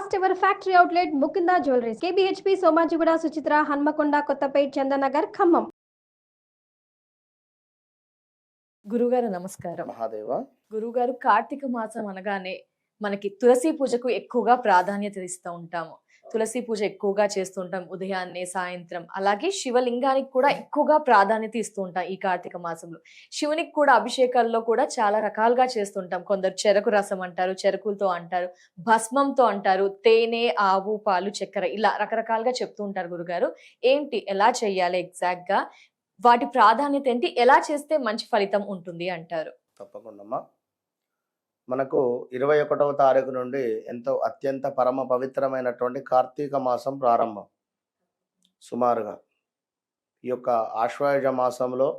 First ever factory outlet Mukunda jewelleries KBHP Somajiguda Suchitra Hanamkonda Kothapet Chandanagar Khammam. గురుగారు నమస్కారం. మహాదేవ. గురుగారు, కార్తీక మాసం అనగానే మనకి తులసి పూజకు ఎక్కువగా ప్రాధాన్యత ఇస్తూ ఉంటాము. తులసి పూజ ఎక్కువగా చేస్తుంటాం ఉదయాన్నే సాయంత్రం. అలాగే శివలింగానికి కూడా ఎక్కువగా ప్రాధాన్యత ఇస్తూ ఉంటాం ఈ కార్తీక మాసంలో. శివునికి కూడా అభిషేకాల్లో కూడా చాలా రకాలుగా చేస్తుంటాం. కొందరు చెరకు రసం అంటారు, చెరుకులతో అంటారు, భస్మంతో అంటారు, తేనె, ఆవు పాలు, చక్కెర, ఇలా రకరకాలుగా చెప్తూ ఉంటారు. గురుగారు, ఏంటి, ఎలా చెయ్యాలి ఎగ్జాక్ట్ గా, వాటి ప్రాధాన్యత ఏంటి, ఎలా చేస్తే మంచి ఫలితం ఉంటుంది అంటారు? తప్పకుండా. మనకు 21వ తారీఖు నుండి ఎంతో అత్యంత పరమ పవిత్రమైనటువంటి కార్తీక మాసం ప్రారంభం. సుమారుగా ఈ యొక్క ఆశ్వయుజ మాసంలో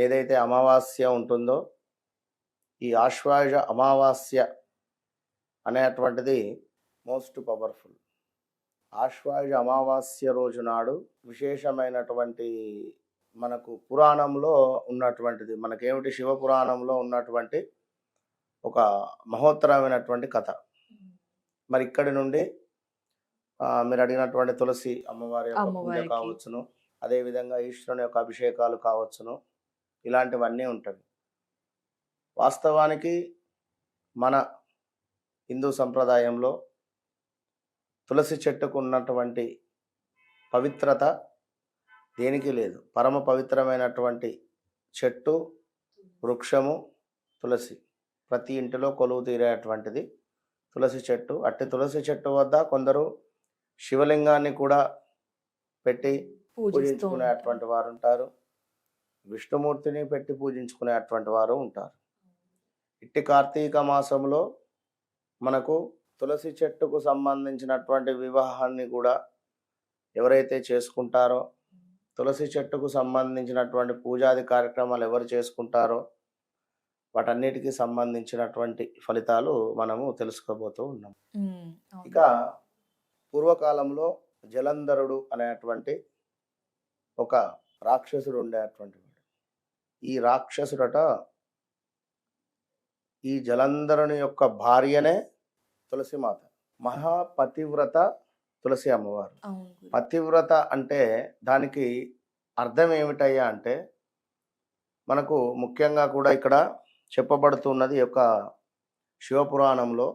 ఏదైతే అమావాస్య ఉంటుందో, ఈ ఆశ్వయుజ అమావాస్య అనేటువంటిది మోస్ట్ పవర్ఫుల్. ఆశ్వయుజ అమావాస్య రోజు నాడు విశేషమైనటువంటి మనకు పురాణంలో ఉన్నటువంటిది, మనకేమిటి, శివ పురాణంలో ఉన్నటువంటి ఒక మహోత్తరమైనటువంటి కథ. మరి ఇక్కడి నుండి మీరు అడిగినటువంటి తులసి అమ్మవారి యొక్క పూజ కావచ్చును, అదేవిధంగా ఈశ్వరుని యొక్క అభిషేకాలు కావచ్చును, ఇలాంటివన్నీ ఉంటాయి. వాస్తవానికి మన హిందూ సంప్రదాయంలో తులసి చెట్టుకు ఉన్నటువంటి పవిత్రత దేనికి లేదు. పరమ పవిత్రమైనటువంటి చెట్టు, వృక్షము తులసి. ప్రతి ఇంటిలో కొలువు తీరేటువంటిది తులసి చెట్టు. అట్టి తులసి చెట్టు వద్ద కొందరు శివలింగాన్ని కూడా పెట్టి పూజించుకునేటువంటి వారు ఉంటారు, విష్ణుమూర్తిని పెట్టి పూజించుకునేటువంటి వారు ఉంటారు. ఇట్టి కార్తీక మాసంలో మనకు తులసి చెట్టుకు సంబంధించినటువంటి వివాహాన్ని కూడా ఎవరైతే చేసుకుంటారో, తులసి చెట్టుకు సంబంధించినటువంటి పూజాది కార్యక్రమాలు ఎవరు చేసుకుంటారో వాటన్నిటికీ సంబంధించినటువంటి ఫలితాలు మనము తెలుసుకోబోతూ ఉన్నాం. ఇక పూర్వకాలంలో జలంధరుడు అనేటువంటి ఒక రాక్షసుడు ఉండేటువంటి వాడు. ఈ రాక్షసుడట ఈ జలంధరుని యొక్క భార్యనే తులసిమాత, మహాపతివ్రత తులసి అమ్మవారు. పతివ్రత అంటే దానికి అర్థం ఏమిటయ్యా అంటే, మనకు ముఖ్యంగా కూడా ఇక్కడ చెప్పబడుతున్నది యొక్క శివపురాణంలో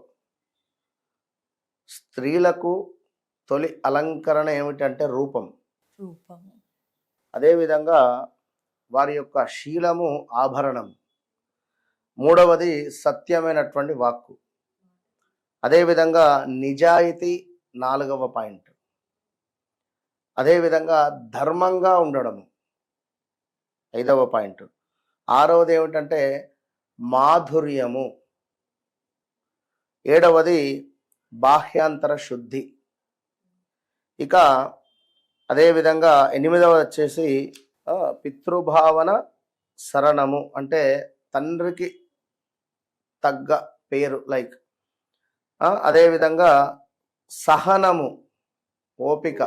స్త్రీలకు తొలి అలంకరణ ఏమిటంటే రూపం. అదేవిధంగా వారి యొక్క శీలము ఆభరణం. మూడవది సత్యమైనటువంటి వాక్కు. అదేవిధంగా నిజాయితీ 4వ పాయింట్. అదేవిధంగా ధర్మంగా ఉండడము 5వ పాయింట్. 6వది ఏమిటంటే మాధుర్యము. 7వది బాహ్యాంతర శుద్ధి. ఇక అదేవిధంగా 8వది వచ్చేసి పితృభావన శరణము, అంటే తండ్రికి తగ్గ పేరు, లైక్. అదేవిధంగా సహనము, ఓపిక.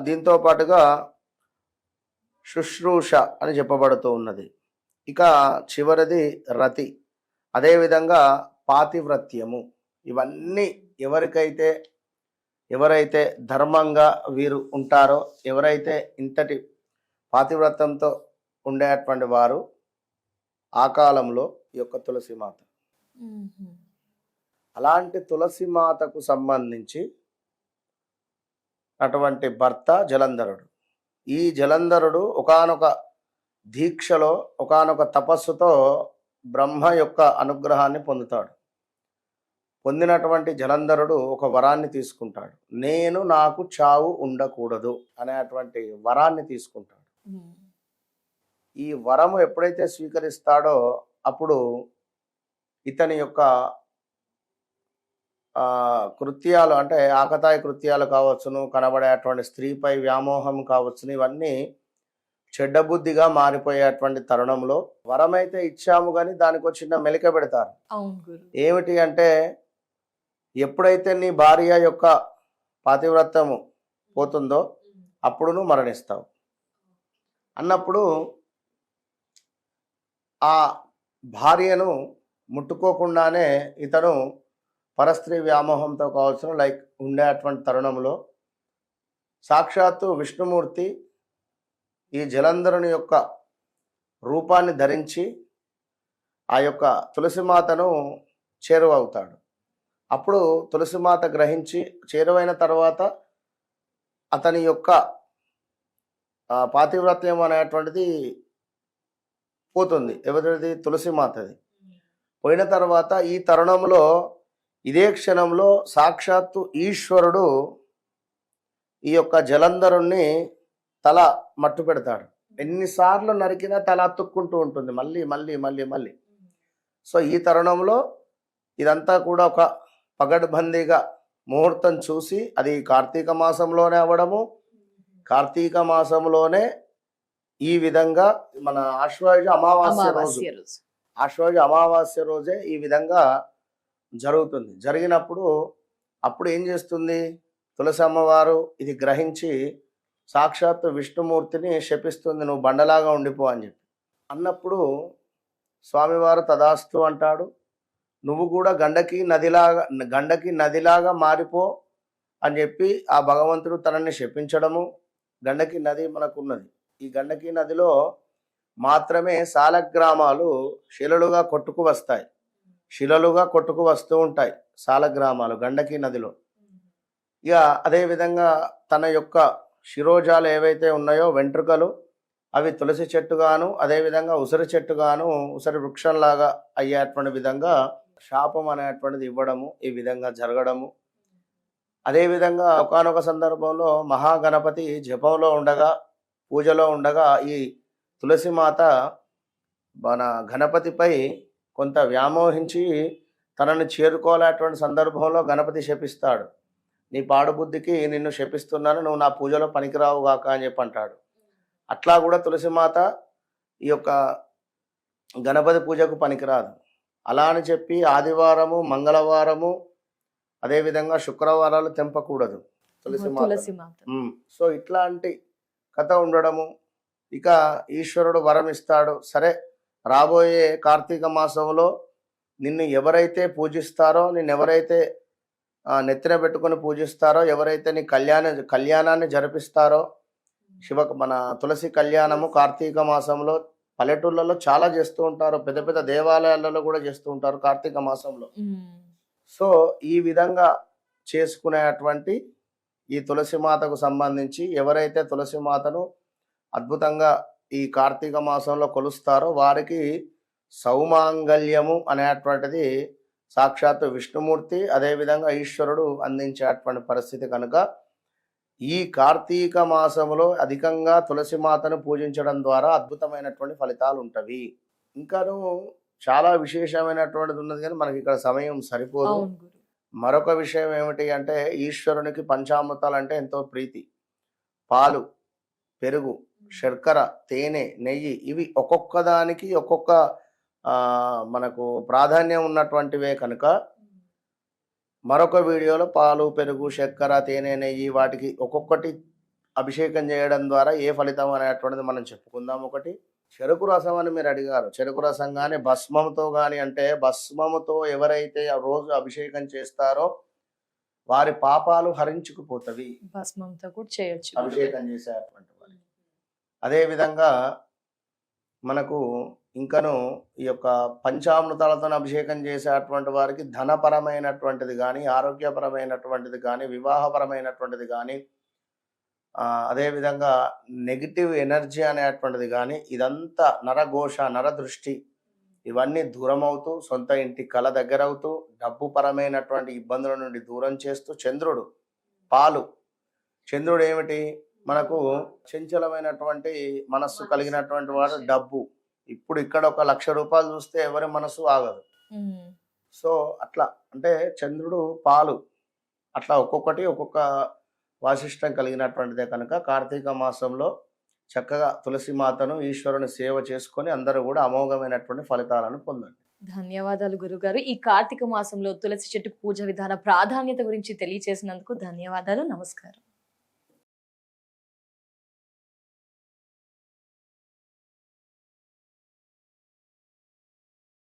దీంతో పాటుగా శుశ్రూష అని చెప్పబడుతూ ఉన్నది. ఇక చివరిది రతి. అదేవిధంగా పాతివ్రత్యము. ఇవన్నీ ఎవరైతే ధర్మంగా వీరు ఉంటారో, ఎవరైతే ఇంతటి పాతివ్రత్యంతో ఉండేటువంటి వారు, ఆ కాలంలో ఈ యొక్క తులసిమాత. అలాంటి తులసిమాతకు సంబంధించి అటువంటి భర్త జలంధరుడు. ఈ జలంధరుడు ఒకానొక దీక్షలో, ఒకానొక తపస్సుతో బ్రహ్మ యొక్క అనుగ్రహాన్ని పొందుతాడు. పొందినటువంటి జలంధరుడు ఒక వరాన్ని తీసుకుంటాడు. నాకు చావు ఉండకూడదు అనేటువంటి వరాన్ని తీసుకుంటాడు. ఈ వరము ఎప్పుడైతే స్వీకరిస్తాడో అప్పుడు ఇతని యొక్క కృత్యాలు, అంటే ఆకతాయి కృత్యాలు కావచ్చును, కనబడేటువంటి స్త్రీపై వ్యామోహం కావచ్చును, ఇవన్నీ చెడ్డబుద్ధిగా మారిపోయేటువంటి తరుణంలో వరమైతే ఇచ్చాము కానీ దానికి చిన్న మెలిక పెడతారు. ఏమిటి అంటే, ఎప్పుడైతే నీ భార్య యొక్క పాతివ్రత్యము పోతుందో అప్పుడు నువ్వు మరణిస్తావు అన్నప్పుడు ఆ భార్యను ముట్టుకోకుండానే ఇతను పరస్త్రీ వ్యామోహంతో కావచ్చు లైక్ ఉండేటువంటి తరుణంలో సాక్షాత్తు విష్ణుమూర్తి ఈ జలంధరుని యొక్క రూపాన్ని ధరించి ఆ యొక్క తులసిమాతను చేరువవుతాడు. అప్పుడు తులసిమాత గ్రహించి చేరువైన తర్వాత అతని యొక్క పాతివ్రత్యం అనేటువంటిది పోతుంది. ఎవరిది? తులసిమాతది. పోయిన తర్వాత ఈ తరుణంలో ఇదే క్షణంలో సాక్షాత్తు ఈశ్వరుడు ఈ యొక్క జలంధరుణ్ణి తల మట్టు పెడతాడు. ఎన్నిసార్లు నరికినా తల అతుక్కుంటూ ఉంటుంది మళ్ళీ మళ్ళీ మళ్ళీ మళ్ళీ. సో ఈ తరుణంలో ఇదంతా కూడా ఒక పగడ్బందీగా ముహూర్తం చూసి, అది కార్తీక మాసంలోనే అవ్వడము, కార్తీక మాసంలోనే ఈ విధంగా మన ఆశ్వయుజ అమావాస్య రోజు, ఆశ్వయుజ అమావాస్య రోజే ఈ విధంగా జరుగుతుంది. జరిగినప్పుడు అప్పుడు ఏం చేస్తుంది తులసి అమ్మవారు ఇది గ్రహించి సాక్షాత్తు విష్ణుమూర్తిని శపిస్తుంది, నువ్వు బండలాగా ఉండిపో అని చెప్పి. అన్నప్పుడు స్వామివారు తదాస్తు అంటాడు, నువ్వు కూడా గండకి నదిలాగా మారిపో అని చెప్పి ఆ భగవంతుడు తనని శపించడము. గండకి నది మనకున్నది. ఈ గండకి నదిలో మాత్రమే సాలగ్రామాలు శిలలుగా కొట్టుకు వస్తాయి, శిలలుగా కొట్టుకు వస్తూ ఉంటాయి సాలగ్రామాలు గండకి నదిలో. ఇక అదేవిధంగా తన యొక్క శిరోజాలు ఏవైతే ఉన్నాయో వెంట్రుకలు, అవి తులసి చెట్టుగాను అదేవిధంగా ఉసిరి చెట్టుగాను ఉసిరి వృక్షంలాగా అయ్యేటువంటి విధంగా శాపం అనేటువంటిది ఇవ్వడము, ఈ విధంగా జరగడము. అదేవిధంగా ఒకానొక సందర్భంలో మహాగణపతి జపంలో ఉండగా పూజలో ఉండగా ఈ తులసిమాత మన గణపతిపై కొంత వ్యామోహించి తనని చేరుకోలేటువంటి సందర్భంలో గణపతి శపిస్తాడు, నీ పాడుబుద్ధికి నిన్ను శపిస్తున్నాను, నువ్వు నా పూజలో పనికిరావు గాక అని చెప్పి అంటాడు. అట్లా కూడా తులసిమాత ఈ యొక్క గణపతి పూజకు పనికిరాదు. అలా అని చెప్పి ఆదివారము మంగళవారము అదేవిధంగా శుక్రవారాలు తెంపకూడదు తులసిమాత. సో ఇట్లాంటి కథ ఉండడము. ఇక ఈశ్వరుడు వరం ఇస్తాడు, సరే రాబోయే కార్తీక మాసంలో నిన్ను ఎవరైతే పూజిస్తారో, నిన్ను ఎవరైతే నెత్తిన పెట్టుకొని పూజిస్తారో, ఎవరైతే నీ కళ్యాణాన్ని జరిపిస్తారో, మన తులసి కళ్యాణము కార్తీక మాసంలో పల్లెటూళ్ళలో చాలా చేస్తూ ఉంటారు, పెద్ద పెద్ద దేవాలయాలలో కూడా చేస్తూ ఉంటారు కార్తీక మాసంలో. సో ఈ విధంగా చేసుకునేటువంటి ఈ తులసి మాతకు సంబంధించి ఎవరైతే తులసి మాతను అద్భుతంగా ఈ కార్తీక మాసంలో కొలుస్తారో వారికి సౌమాంగల్యము అనేటువంటిది సాక్షాత్తు విష్ణుమూర్తి అదేవిధంగా ఈశ్వరుడు అందించేటువంటి పరిస్థితి కనుక ఈ కార్తీక మాసంలో అధికంగా తులసి మాతను పూజించడం ద్వారా అద్భుతమైనటువంటి ఫలితాలు ఉంటవి. ఇంకాను చాలా విశేషమైనటువంటిది ఉన్నది కానీ మనకి ఇక్కడ సమయం సరిపోదు. మరొక విషయం ఏమిటి అంటే ఈశ్వరునికి పంచామృతాలు అంటే ఎంతో ప్రీతి. పాలు, పెరుగు, శర్కర, తేనె, నెయ్యి ఇవి ఒక్కొక్క దానికి ఒక్కొక్క మనకు ప్రాధాన్యం ఉన్నటువంటివే కనుక మరొక వీడియోలో పాలు, పెరుగు, చక్కెర, తేనె, నెయ్యి వాటికి ఒక్కొక్కటి అభిషేకం చేయడం ద్వారా ఏ ఫలితం అనేటువంటిది మనం చెప్పుకుందాం. ఒకటి చెరుకు రసం అని మీరు అడిగారు. చెరుకు రసం కానీ భస్మంతో కానీ, అంటే భస్మముతో ఎవరైతే రోజు అభిషేకం చేస్తారో వారి పాపాలు హరించుకుపోతవి. భస్మంతో కూడా చేయొచ్చు అభిషేకం చేసేటువంటి వారి. అదేవిధంగా మనకు ఇంకను ఈ యొక్క పంచామృతాలతో అభిషేకం చేసేటువంటి వారికి ధనపరమైనటువంటిది కానీ, ఆరోగ్యపరమైనటువంటిది కానీ, వివాహపరమైనటువంటిది కానీ, అదేవిధంగా నెగిటివ్ ఎనర్జీ అనేటువంటిది కానీ, ఇదంతా నరఘోష, నరదృష్టి ఇవన్నీ దూరం అవుతూ సొంత ఇంటి కళ దగ్గర అవుతూ డబ్బు పరమైనటువంటి ఇబ్బందుల నుండి దూరం చేస్తూ చంద్రుడు, పాలు, చంద్రుడు ఏమిటి మనకు చంచలమైనటువంటి మనస్సు కలిగినటువంటి వాడు. డబ్బు ఇప్పుడు ఇక్కడ 1,00,000 రూపాయలు చూస్తే ఎవరి మనసు ఆగదు. సో అట్లా అంటే చంద్రుడు, పాలు అట్లా ఒక్కొక్కటి ఒక్కొక్క వాసిష్టం కలిగినటువంటిదే కనుక కార్తీక మాసంలో చక్కగా తులసి మాతను ఈశ్వరుని సేవ చేసుకొని అందరూ కూడా అమోఘమైనటువంటి ఫలితాలను పొందండి. ధన్యవాదాలు గురుగారు. ఈ కార్తీక మాసంలో తులసి చెట్టు పూజ విధాన ప్రాధాన్యత గురించి తెలియచేసినందుకు ధన్యవాదాలు. నమస్కారం.